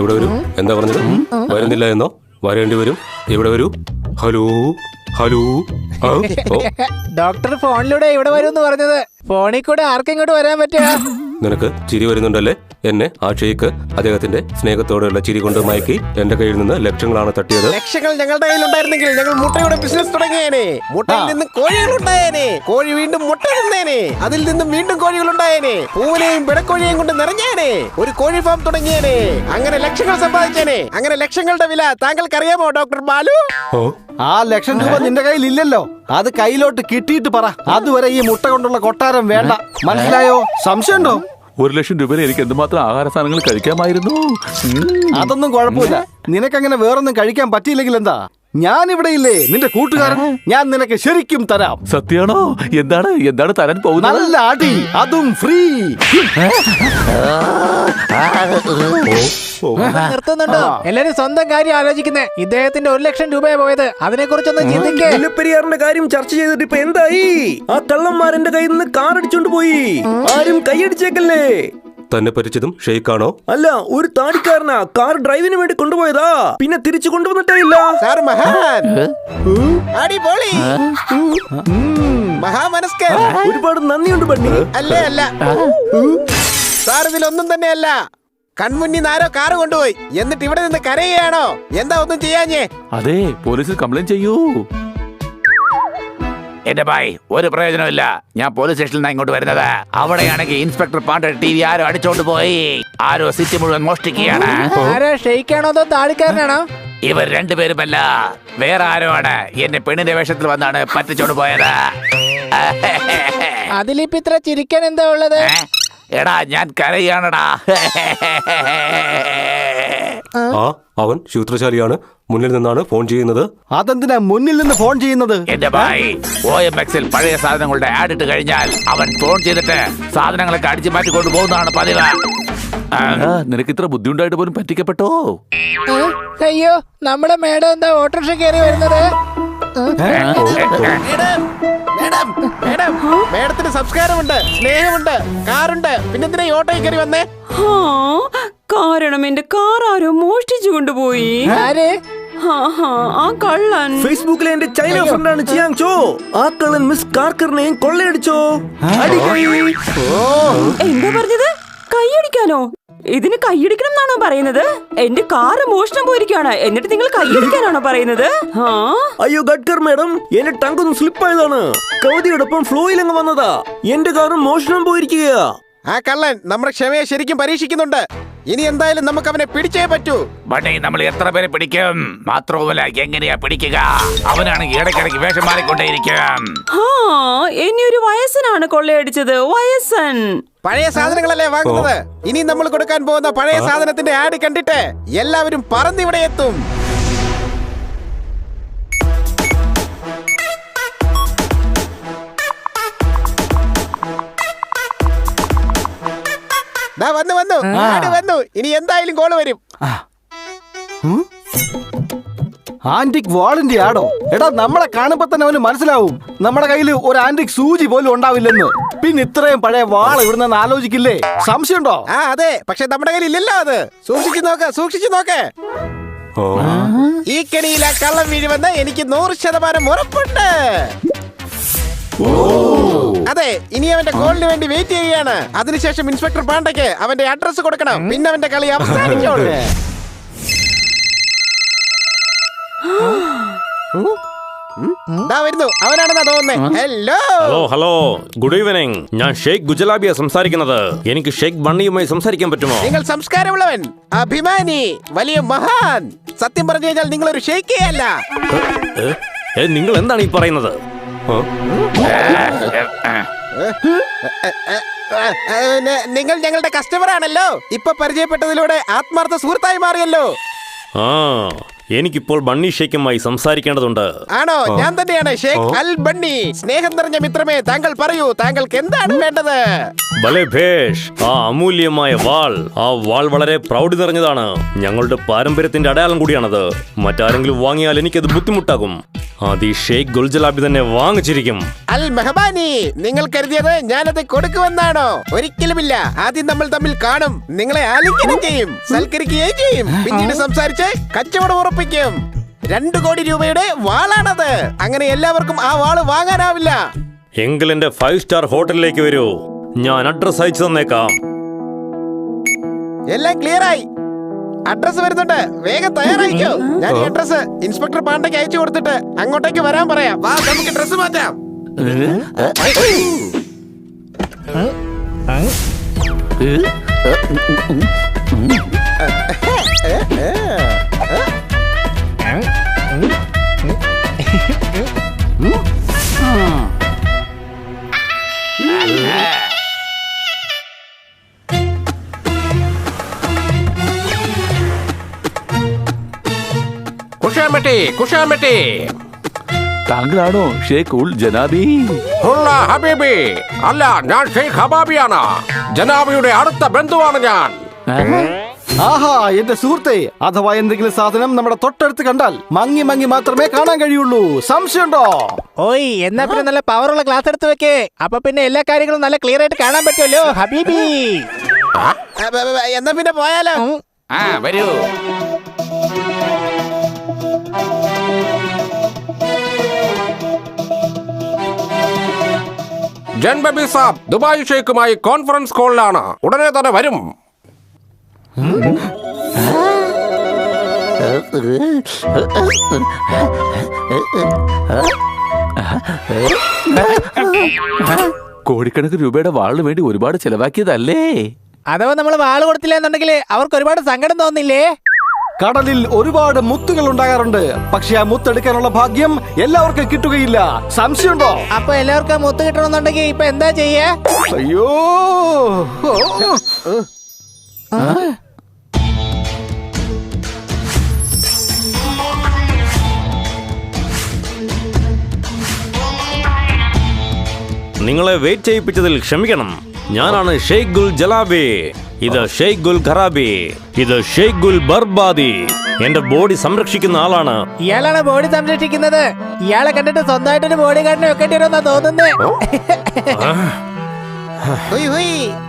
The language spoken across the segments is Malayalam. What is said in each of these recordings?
ഇവിടെ വരൂ. എന്താ പറഞ്ഞത്? വരുന്നില്ല എന്നോ? വരേണ്ടി വരും. ഇവിടെ വരൂ. Hello hello. ഡോക്ടർ ഫോണിലൂടെ ഇവിടെ വരും പറഞ്ഞത്. ഫോണിൽ കൂടെ ആർക്കെങ്ങോട്ട് വരാൻ പറ്റുക? നിനക്ക് ചിരി വരുന്നുണ്ടല്ലേ? എന്നെ ആ ഷെയ്ക്ക് അദ്ദേഹത്തിന്റെ സ്നേഹത്തോടെയുള്ള ചിരി കൊണ്ട് മയക്കി എന്റെ കയ്യിൽ നിന്ന് ലക്ഷങ്ങളാണ് തട്ടിയത്. ലക്ഷങ്ങൾ ഞങ്ങളുടെ കയ്യിൽ ഉണ്ടായിരുന്നെങ്കിൽ ഞങ്ങൾ മുട്ടയുടെ ബിസിനസ് തുടങ്ങിയേനെ. മുട്ടയിൽ നിന്ന് കോഴികൾ ഉണ്ടായേനെ. കോഴി വീണ്ടും മുട്ട തന്നേനെ. അതിൽ നിന്നും വീണ്ടും കോഴികൾ ഉണ്ടായേനെ. പൂവിനെയും പിടക്കോഴിയെയും കൊണ്ട് നിറഞ്ഞേനെ. ഒരു കോഴി ഫാം തുടങ്ങിയേനെ. അങ്ങനെ ലക്ഷങ്ങൾ സമ്പാദിച്ചേനെ. അങ്ങനെ ലക്ഷങ്ങളുടെ വില താങ്കൾക്ക് അറിയാമോ ഡോക്ടർ ബാലു? ആ ലക്ഷം രൂപ നിന്റെ കയ്യിൽ ഇല്ലല്ലോ. അത് കയ്യിലോട്ട് കിട്ടിയിട്ട് പറ. അതുവരെ ഈ മുട്ട കൊണ്ടുള്ള കൊട്ടാരം വേണ്ട. മനസ്സിലായോ? സംശയമുണ്ടോ? 1,00,000 രൂപയിൽ എനിക്ക് എന്തുമാത്രം ആഹാര സാധനങ്ങൾ കഴിക്കാമായിരുന്നു. അതൊന്നും കുഴപ്പമില്ല. നിനക്കങ്ങനെ വേറൊന്നും കഴിക്കാൻ പറ്റിയില്ലെങ്കിൽ എന്താ? ഞാൻ ഇവിടെ ഇല്ലേ, നിന്റെ കൂട്ടുകാരൻ. ഞാൻ നിനക്ക് ശരിക്കും തരാം. സത്യാണോ? എന്താണ് തരാൻ പോകുന്നത്? നല്ല അടി, അതും ഫ്രീ. നിർത്തുന്നുണ്ടോ? എല്ലാരും സ്വന്തം കാര്യം ആലോചിക്കുന്നേ. ഇദ്ദേഹത്തിന്റെ 1,00,000 രൂപയെ പോയത്. അതിനെ കുറിച്ചൊന്ന് ചിന്തിക്കേ. മുല്ലപ്പെരിയാറിന്റെ കാര്യം ചർച്ച ചെയ്തിട്ട് ഇപ്പൊ എന്തായി? ആ കള്ളന്മാരെന്റെ കയ്യിൽ നിന്ന് കാർ അടിച്ചോണ്ട് പോയി. ആരും കൈയടിച്ചേക്കല്ലേ. തന്നെ പറ്റിച്ചതും ഷെയ്ക്കാണോ? അല്ല, ഒരു താടിക്കാരനാ കാർ ഡ്രൈവിന് വേണ്ടി കൊണ്ടുപോയതാ. പിന്നെ തിരിച്ചു കൊണ്ടുവന്നിട്ടേ ഇല്ല. സാർ മഹാൻ, അടിപൊളി, മഹാമനസ്കൻ. ഒരുപാട് നന്ദിയുണ്ട് ബണ്ണി. അല്ലേ അല്ല സാർ, ഇതിലൊന്നും തന്നെ അല്ല. കൺമുന്നിൽ ആരോ കാറ് കൊണ്ടുപോയി. എന്നിട്ട് ഇവിടെ നിന്ന് കരയുകയാണോ? എന്താ ഒന്നും ചെയ്യാഞ്ഞേ? അതെ, പോലീസിൽ കംപ്ലൈന്റ് ചെയ്യൂ. എന്റെ ഭായ്, ഒരു പ്രയോജനമില്ല. ഞാൻ പോലീസ് സ്റ്റേഷനിൽ നിന്ന് ഇങ്ങോട്ട് വരുന്നത്. അവിടെയാണെങ്കിൽ ഇൻസ്പെക്ടർ പാണ്ഡെ TV ആരോ അടിച്ചോണ്ട് പോയി. ആരോ സിറ്റി മുഴുവൻ മോഷ്ടിക്കുകയാണ്. ആരാ, ഷെയ്ക്കാണോ അതോ താടിക്കാരനാണോ? ഇവർ രണ്ടുപേരുമല്ല, വേറെ ആരോ ആണ്. എന്നെ പെണ്ണിന്റെ വേഷത്തിൽ വന്നാണ് പറ്റിച്ചോണ്ട് പോയത്. അതിലിപ്പോ ഇത്ര ചിരിക്കാൻ എന്താ ഉള്ളത്? എടാ, ഞാൻ കരയാണടാ. അവൻ ശൂത്രശാലിയാണ്. മുന്നിൽ നിന്നാണ് ഫോൺ ചെയ്യുന്നത്. അതെന്തിനാ മുന്നിൽ നിന്ന് ഫോൺ ചെയ്യുന്നത്? എന്റെ ഭായ്, OMX-ൽ പഴയ സാധനങ്ങളുടെ ആഡ് ഇട്ട് കഴിഞ്ഞാൽ അവൻ ഫോൺ ചെയ്തിട്ട് സാധനങ്ങളൊക്കെ അടിച്ചു മാറ്റിക്കൊണ്ട് പോകുന്നതാണ് പതിവ്. നിനക്ക് ഇത്ര ബുദ്ധിമുട്ടായിട്ട് പോലും പറ്റിക്കപ്പെട്ടോ? അയ്യോ, നമ്മുടെ മേഡം എന്താ ഓട്ടോറിക്ഷ കയറി വരുന്നത്? മേഡത്തിന് സംസ്കാരമുണ്ട്, സ്നേഹമുണ്ട്, കാറുണ്ട്. പിന്നെന്തിനാ ഈ ഓട്ടോയിൽ കയറി വന്നേ? കാരണം എന്റെ കാർ ആരോ മോഷ്ടിച്ചു കൊണ്ടുപോയി. ആര്? ആ കള്ളൻ. ഫേസ്ബുക്കിലെ എന്റെ ചൈന ഫ്രണ്ടാണ് ചിയാങ് ചോ. ആ കള്ളൻ മിസ് കാർക്കറിനെയും കൊള്ളയടിച്ചോ. എന്താ പറഞ്ഞത്? കൈയടിക്കാനോ? ഇതിന് കൈയടിക്കണം എന്നാണോ പറയുന്നത്? എന്റെ കാറ് മോഷണം പോയിരിക്കാണ്, എന്നിട്ട് നിങ്ങൾ കൈയടിക്കാനാണോ പറയുന്നത്? അയ്യോ ഗഡ്കർ മാഡം, എന്റെ ടങ്കൊന്ന് സ്ലിപ്പ് ആയതാണ്. കവിതയോടൊപ്പം ഫ്ലോയിലങ്ങ് വന്നതാ. എന്റെ കാറും മോഷണം പോയിരിക്കുകയാ. ആ കള്ളൻ നമ്മുടെ ക്ഷമയെ ശരിക്കും പരീക്ഷിക്കുന്നുണ്ട്. ഇനി എന്തായാലും നമുക്ക് അവനെ പിടിച്ചേ പറ്റൂ. ബണ്ണി, നമ്മൾ എത്ര പേരെ പിടിക്കും? മാത്രവുമല്ല, എങ്ങനെയാ പിടിക്കുക? അവനാണെങ്കിൽ ഇടയ്ക്കിടയ്ക്ക് വേഷം മാറിക്കൊണ്ടേയിരിക്കും. എന്നെ ഒരു വയസ്സനാണ് കൊള്ളയടിച്ചത്. വയസ്സൻ. പഴയ സാധനങ്ങളല്ലേ വാങ്ങുന്നത്. ഇനി നമ്മൾ കൊടുക്കാൻ പോകുന്ന പഴയ സാധനത്തിന്റെ ആഡ് കണ്ടിട്ട് എല്ലാവരും പറന്നിവിടെ എത്തും. വന്നു. ഇനി എന്തായാലും കോള് വരും. ആന്റിക് വാളിന്റെ ആടോ? എടാ, നമ്മളെ കാണുമ്പോ തന്നെ അവന് മനസ്സിലാവും നമ്മുടെ കയ്യിൽ ഒരു ആന്റിക് സൂചി പോലും ഉണ്ടാവില്ലെന്ന്. പിന്നെ ഇത്രയും പഴയ വാൾ ഇവിടുന്ന് ആലോചിക്കില്ലേ? സംശയമുണ്ടോ? അതെ, പക്ഷെ നമ്മുടെ കയ്യിൽ ഇല്ലല്ലോ. അത് സൂക്ഷിച്ചു നോക്ക്. ഈ കെണിയിൽ ആ കള്ളം വീഴുമെന്ന് എനിക്ക് 100% ഉറപ്പുണ്ട്. അതെ, ഇനി അവന്റെ കോളിന് വേണ്ടി വെയിറ്റ് ചെയ്യുകയാണ്. അതിനുശേഷം ഇൻസ്പെക്ടർ പാണ്ഡയ്ക്ക് അവന്റെ അഡ്രസ് കൊടുക്കണം. പിന്നെ അവന്റെ കളി അവസാനിച്ചോളൂ. വരുന്നു, അവനാണെന്നാ തോന്നുന്നേ. Hello, good evening. ഞാൻ ഷെയ്ഖ് ഗുജലാബിയ സംസാരിക്കുന്നത്. എനിക്ക് ഷെയ്ഖ് ബണ്ണിയുമായി സംസാരിക്കാൻ പറ്റുമോ? നിങ്ങൾ സംസ്കാരമുള്ളവൻ, അഭിമാനി, വലിയ മഹാൻ. സത്യം പറഞ്ഞു കഴിഞ്ഞാൽ നിങ്ങളൊരു ഷെയ്ഖേ അല്ല. നിങ്ങൾ എന്താണ് ഈ പറയുന്നത്? നിങ്ങൾ ഞങ്ങളുടെ കസ്റ്റമർ ആണല്ലോ. ഇപ്പൊ പരിചയപ്പെട്ടതിലൂടെ ആത്മാർത്ഥ സുഹൃത്തായി മാറിയല്ലോ. എനിക്കിപ്പോൾ ബണ്ണി ഷേക്കുമായി സംസാരിക്കേണ്ടതുണ്ട്. ആണോ? ഞാൻ തന്നെയാണ് ഷേഖ് അൽ ബണ്ണി. സ്നേഹം നിറഞ്ഞ മിത്രമേ, താങ്കൾ പറയൂ, താങ്കൾക്ക് എന്താണ് വേണ്ടത്? ഭലേ ഭേഷ്, ആ അമൂല്യമായ വാൾ, ആ വാൾ വളരെ പ്രൗഢി നിറഞ്ഞതാണ്. ഞങ്ങളുടെ പാരമ്പര്യത്തിന്റെ അടയാളം കൂടിയാണത്. മറ്റാരെങ്കിലും വാങ്ങിയാൽ എനിക്കത് ബുദ്ധിമുട്ടാകും. അത് ഈ ഷെയ്ഖ് ഗുൽജലാബി തന്നെ വാങ്ങിച്ചിരിക്കും. അൽ മെഹബാനി, നിങ്ങൾ കരുതിയത് ഞാനത് കൊടുക്കുമെന്നാണോ? ഒരിക്കലുമില്ല. ആദ്യം നമ്മൾ തമ്മിൽ കാണും, നിങ്ങളെ ആലിംഗനം ചെയ്യും, സൽക്കരിക്കുകയും ചെയ്യും, പിന്നീട് സംസാരിച്ച് കച്ചവടം ഉറപ്പിക്കും. 2 കോടി രൂപയുടെ വാളാണത്. അങ്ങനെ എല്ലാവർക്കും ആ വാള് വാങ്ങാനാവില്ല. എങ്കിൽ എന്റെ 5 സ്റ്റാർ ഹോട്ടലിലേക്ക് വരൂ, ഞാൻ അഡ്രസ് അയച്ചു തന്നേക്കാം. എല്ലാം ക്ലിയർ ആയി. അഡ്രസ് വരുന്നുണ്ട്, വേഗം തയ്യാറായിക്കോ. ഞാൻ ഈ അഡ്രസ് ഇൻസ്പെക്ടർ പാണ്ഡയ്ക്ക് അയച്ചു കൊടുത്തിട്ട് അങ്ങോട്ടേക്ക് വരാൻ പറയാം. വാ, നമുക്ക് ഡ്രസ് മാറ്റാം. കുഷാമട്ടി, താങ്കളാണോ ഷേഖ് ഉൽ ജനാബി? ഹബീബി അല്ല, ഞാൻ ഷെയ്ഖ് ഹബാബിയാണ്. ജനാബിയുടെ അടുത്ത ബന്ധുവാണ് ഞാൻ. ആഹാ, എന്റെ സുഹൃത്തെ, അഥവാ എന്തെങ്കിലും സാധനം നമ്മുടെ തൊട്ടടുത്ത് കണ്ടാൽ മങ്ങി മങ്ങി മാത്രമേ കാണാൻ കഴിയുള്ളൂ. സംശയമുണ്ടോ? ഓയ്, എന്നാ പിന്നെ നല്ല പവറുള്ള ക്ലാസ് എടുത്ത് വെക്കേ. അപ്പൊ പിന്നെ എല്ലാ കാര്യങ്ങളും നല്ല ക്ലിയർ ആയിട്ട് കാണാൻ പറ്റുമല്ലോ ഹബീബി. എന്നാ പിന്നെ പോയാലോ? വരൂ. ജൻബബി സാബ് ദുബായ് ഷെയ്ഖുമായി കോൺഫറൻസ് കോളിലാണ്, ഉടനെ തന്നെ വരും. കോടിക്കണക്കിന് രൂപയുടെ വാളിന് വേണ്ടി ഒരുപാട് ചെലവാക്കിയതല്ലേ? അഥവാ നമ്മൾ വാള് കൊടുത്തില്ല എന്നുണ്ടെങ്കിൽ അവർക്ക് ഒരുപാട് സങ്കടം തോന്നില്ലേ? കടലിൽ ഒരുപാട് മുത്തുകൾ ഉണ്ടാകാറുണ്ട്, പക്ഷെ ആ മുത്തെടുക്കാനുള്ള ഭാഗ്യം എല്ലാവർക്കും കിട്ടുകയില്ല. സംശയമുണ്ടോ? അപ്പൊ എല്ലാവർക്കും മുത്ത് കിട്ടണമെന്നുണ്ടെങ്കിൽ ഇപ്പൊ എന്താ ചെയ്യാ? അയ്യോ, നിങ്ങളെ വെയിറ്റ് ചെയ്യിപ്പിച്ചതിൽ ക്ഷമിക്കണം. ഞാനാണ് ഷെയ്ഖ് ഗുൽ ജലാബി. ഇത് ഷെയ്ഖ് ഗുൽ ഖറാബി. ഇത് ഷെയ്ഖ് ഗുൽ ബർബാദി. എന്റെ ബോഡി സംരക്ഷിക്കുന്ന ആളാണ്. ഇയാളാണ് ബോഡി സംരക്ഷിക്കുന്നത്. ഇയാളെ കണ്ടിട്ട് സ്വന്തമായിട്ടൊരു ബോഡി ഗാർഡിനെ വെക്കേണ്ടി വരുമെന്നാ തോന്നുന്നത്.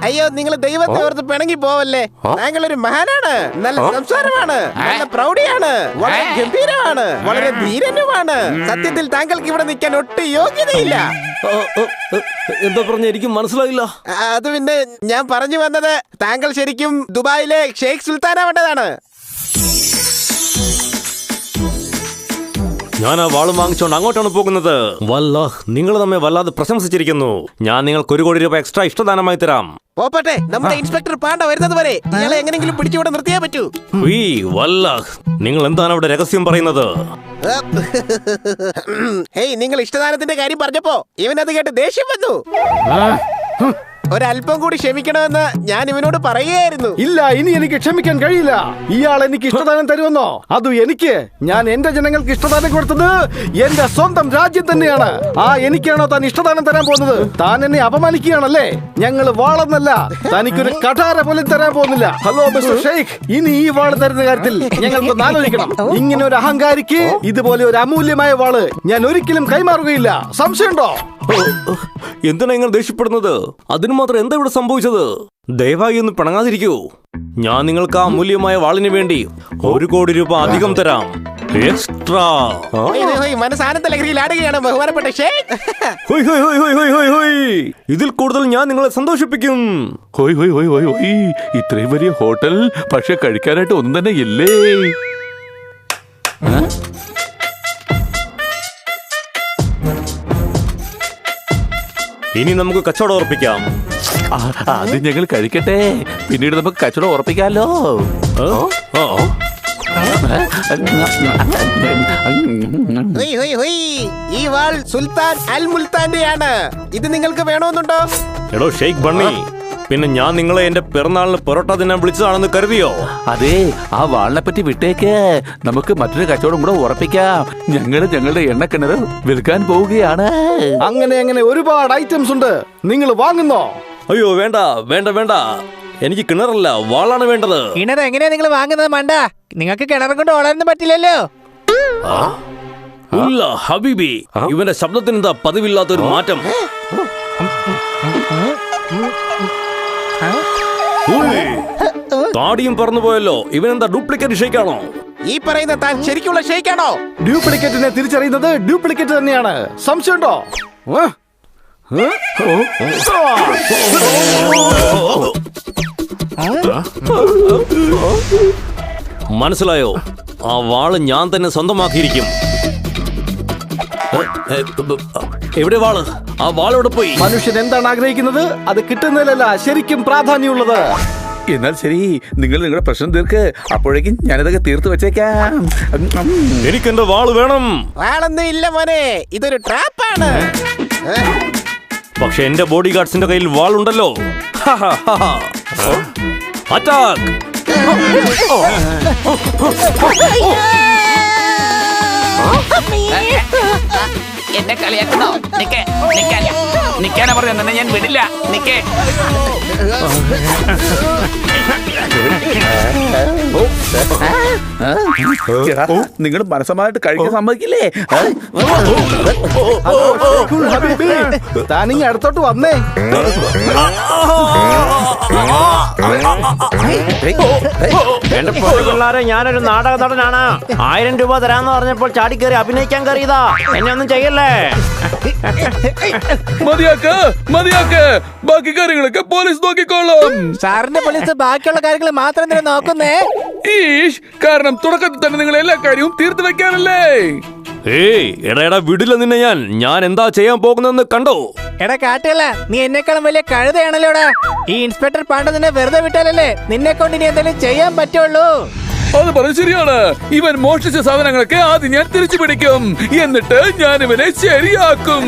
അയ്യോ, നിങ്ങൾ ദൈവത്തെ ഓർത്ത് പിണങ്ങി പോവല്ലേ. താങ്കൾ ഒരു മഹാനാണ്. നല്ല സംസാരമാണ്, നല്ല പ്രൗഢിയാണ്, വളരെ ഗംഭീരമാണ്, വളരെ ധീരനുമാണ്. സത്യത്തിൽ താങ്കൾക്ക് ഇവിടെ നിൽക്കാൻ ഒട്ടും യോഗ്യതയില്ല. എന്താ പറഞ്ഞ എനിക്ക് മനസ്സിലായില്ല. അത് പിന്നെ ഞാൻ പറഞ്ഞു വന്നത്, താങ്കൾ ശരിക്കും ദുബായിലെ ഷെയ്ഖ് സുൽത്താനാവേണ്ടതാണ്. ഞാൻ ആ വാളും വാങ്ങിച്ചോണ്ട് അങ്ങോട്ടാണ് പോകുന്നത്. വല്ലാഹ്, നിങ്ങൾ നമ്മെ വല്ലാതെ പ്രശംസിച്ചിരിക്കുന്നു. ഞാൻ നിങ്ങൾക്ക് 1 കോടി രൂപ എക്സ്ട്രാ ഇഷ്ടദാനമായി തരാം. പോപ്പട്ടെ, നമ്മുടെ ഇൻസ്പെക്ടർ പാണ്ഡ വരുന്നത് വരെ ഇയാളെ എങ്ങനെങ്കിലും പിടിച്ചുവിടെ നിർത്തിയേ പറ്റൂ. വല്ലാഹ്, നിങ്ങൾ എന്താണ് അവിടെ രഹസ്യം പറയുന്നത്? ഹേയ്, നിങ്ങൾ ഇഷ്ടദാനത്തിന്റെ കാര്യം പറഞ്ഞപ്പോ ഇവനത് കേട്ട് ദേഷ്യം വന്നു. ഒരല്പം കൂടി ക്ഷമിക്കണമെന്ന് ഞാൻ ഇവനോട് പറയുകയായിരുന്നു. ഇല്ല, ഇനി എനിക്ക് ക്ഷമിക്കാൻ കഴിയില്ല. ഇയാൾ എനിക്ക് ഇഷ്ടദാനം തരുമെന്നോ? അതും എനിക്ക്. ഞാൻ എന്റെ ജനങ്ങൾക്ക് ഇഷ്ടദാനം കൊടുത്തത് എന്റെ സ്വന്തം രാജ്യം തന്നെയാണ്. ആ എനിക്കാണോ താൻ ഇഷ്ടദാനം തരാൻ പോകുന്നത്? താൻ എന്നെ അപമാനിക്കുകയാണല്ലേ. ഞങ്ങൾ വാളെന്നല്ല, തനിക്കൊരു കഠാര പോലും തരാൻ പോകുന്നില്ല. ഹലോ മിസ്റ്റർ ഷെയ്ഖ്, ഇനി ഈ വാള് തരുന്ന കാര്യത്തിൽ ഞങ്ങൾക്കൊന്ന് ആലോചിക്കണം. ഇങ്ങനെ ഒരു അഹങ്കാരിക്ക് ഇതുപോലെ ഒരു അമൂല്യമായ വാള് ഞാൻ ഒരിക്കലും കൈമാറുകയില്ല. സംശയമുണ്ടോ? എന്തിനാ നിങ്ങൾ ദേഷ്യപ്പെടുന്നത്? അതിന് മാത്രം എന്താ ഇവിടെ സംഭവിച്ചത്? ദയവായി ഒന്ന് പിണങ്ങാതിരിക്കൂ. ഞാൻ നിങ്ങൾക്ക് ആ അമൂല്യമായ വാളിന് വേണ്ടി 1 കോടി രൂപ അധികം തരാം. എക്സ്ട്രാ. മനസാനത്തെ ലഹരിയിൽ ആടുകയാണ് ബഹുമാനപ്പെട്ട ഷെയ്ഖ്. ഇതിൽ കൂടുതൽ ഞാൻ നിങ്ങളെ സന്തോഷിപ്പിക്കും. ഹോയ് ഹോയ് ഹോയ് ഹോയ് ഹോയ്, ഇത്രയും വലിയ ഹോട്ടൽ, പക്ഷെ കഴിക്കാനായിട്ട് ഒന്നും തന്നെ ഇല്ലേ? ഇനി നമുക്ക് കച്ചവടം ഉറപ്പിക്കാം. അത് ഞങ്ങൾ കഴിക്കട്ടെ, പിന്നീട് നമുക്ക് കച്ചവടം ഉറപ്പിക്കാലോ. ഈ വാൾ സുൽത്താൻ അൽ മുൽത്താന്റെയാണ്. ഇത് നിങ്ങൾക്ക് വേണമെന്നുണ്ടോ? എടോ ഷെയ്ഖ് ബണ്ണി, പിന്നെ ഞാൻ നിങ്ങളെ എന്റെ പിറന്നാളിന് പൊറോട്ട തിന്നാൻ വിളിച്ചതാണെന്ന് കരുതിയോ? അതെ, ആ വാളിനെ പറ്റി വിട്ടേക്ക്. നമുക്ക് മറ്റൊരു കച്ചവടം കൂടെ ഉറപ്പിക്കാം. ഞങ്ങളുടെ എണ്ണക്കിണർ വിൽക്കാൻ പോവുകയാണ്. അങ്ങനെ ഒരുപാട് ഐറ്റംസ് ഉണ്ട്. നിങ്ങൾ വാങ്ങുന്നോ? അയ്യോ വേണ്ട വേണ്ട വേണ്ട, എനിക്ക് കിണറല്ല വാളാണ് വേണ്ടത്. കിണർ എങ്ങനെയാ നിങ്ങൾ വാങ്ങുന്നത് മണ്ട? നിങ്ങൾക്ക് കിണറും കൊണ്ട് വളരാനും പറ്റില്ലല്ലോ. ഇല്ല ഹബീബി, ഇവന്റെ ശബ്ദത്തിന് എന്താ പതിവില്ലാത്തൊരു മാറ്റം? ഉയ്, താടിയും പറന്നു പോയല്ലോ. ഇവനെന്താ ഡ്യൂപ്ലിക്കേറ്റ് ഷേക്കാണോ? ഈ പറയുന്ന താൻ ശരിക്കുള്ള ഷെയ്ക്കാണോ? ഡ്യൂപ്ലിക്കേറ്റിനെ തിരിച്ചറിയുന്നത് ഡ്യൂപ്ലിക്കേറ്റ് തന്നെയാണ്. സംശയമുണ്ടോ? മനസ്സിലായോ? ആ വാള് ഞാൻ തന്നെ സ്വന്തമാക്കിയിരിക്കും. എവിടെ വാള്? ആ വാളെവിടെ പോയി? മനുഷ്യൻ എന്താണ് ആഗ്രഹിക്കുന്നത് അത് കിട്ടുന്നതിലല്ല ശരിക്കും പ്രാധാന്യമുള്ളത്. എന്നാൽ ശരി, നിങ്ങൾ നിങ്ങളുടെ പ്രശ്നം തീർക്ക്. അപ്പോഴേക്കും ഞാനിതൊക്കെ തീർത്ത് വെച്ചേക്കാം. എനിക്കെന്റെ വാള് വേണം. ആളൊന്നും ഇല്ല മോനെ, ഇതൊരു ട്രാപ്പാണ്. പക്ഷെ എന്റെ ബോഡി ഗാർഡ്സിന്റെ കയ്യിൽ വാളുണ്ടല്ലോ. അറ്റാക്ക്! എന്നെ കളിയാക്കണോ? നിക്കാനാ പറഞ്ഞ ഞാൻ വിടില്ല. നിക്കേ. നിങ്ങൾ മനസ്സമായിട്ട് കഴിക്കാൻ സമ്മതിക്കില്ലേ? താനിങ്ങ അടുത്തോട്ട് വന്നേ. എന്റെ പിള്ളേരെ, ഞാനൊരു നാടക നടനാണ്. 1000 രൂപ തരാന്ന് പറഞ്ഞപ്പോൾ ചാടിക്കേറി അഭിനയിക്കാൻ കയറിയതാ. എന്നെ ഒന്നും ചെയ്യല്ലേ. മതിയാക്ക്, ബാക്കി കാര്യങ്ങളൊക്കെ പോലീസ് നോക്കിക്കോളും. സാറിന്റെ പോലീസ് ബാക്കിയുള്ള കാര്യങ്ങൾ മാത്രം തന്നെ നോക്കുന്നേ. കാരണം തുടക്കത്തിൽ തന്നെ നിങ്ങൾ എല്ലാ കാര്യവും തീർത്തു വെക്കാനല്ലേ. ഏയ് എടാ വിടില്ല നിന്നെ. ഞാൻ എന്താ ചെയ്യാൻ പോകുന്നതെന്ന് കണ്ടോ? എടാ കാട്ടുകള, നീ എന്നെക്കാളും വലിയ കഴുതയാണല്ലോടാ. ഈ ഇൻസ്പെക്ടർ പാണ്ഡ നിന്നെ വെറുതെ വിട്ടാലല്ലേ നിന്നെ കൊണ്ട് ഇനി എന്തെങ്കിലും ചെയ്യാൻ പറ്റുള്ളൂ. അത് പറഞ്ഞത് ശരിയാണ്. ഇവൻ മോഷ്ടിച്ച സാധനങ്ങളൊക്കെ ആദ്യം ഞാൻ തിരിച്ചു പിടിക്കും. എന്നിട്ട് ഞാൻ ഇവനെ ശരിയാക്കും.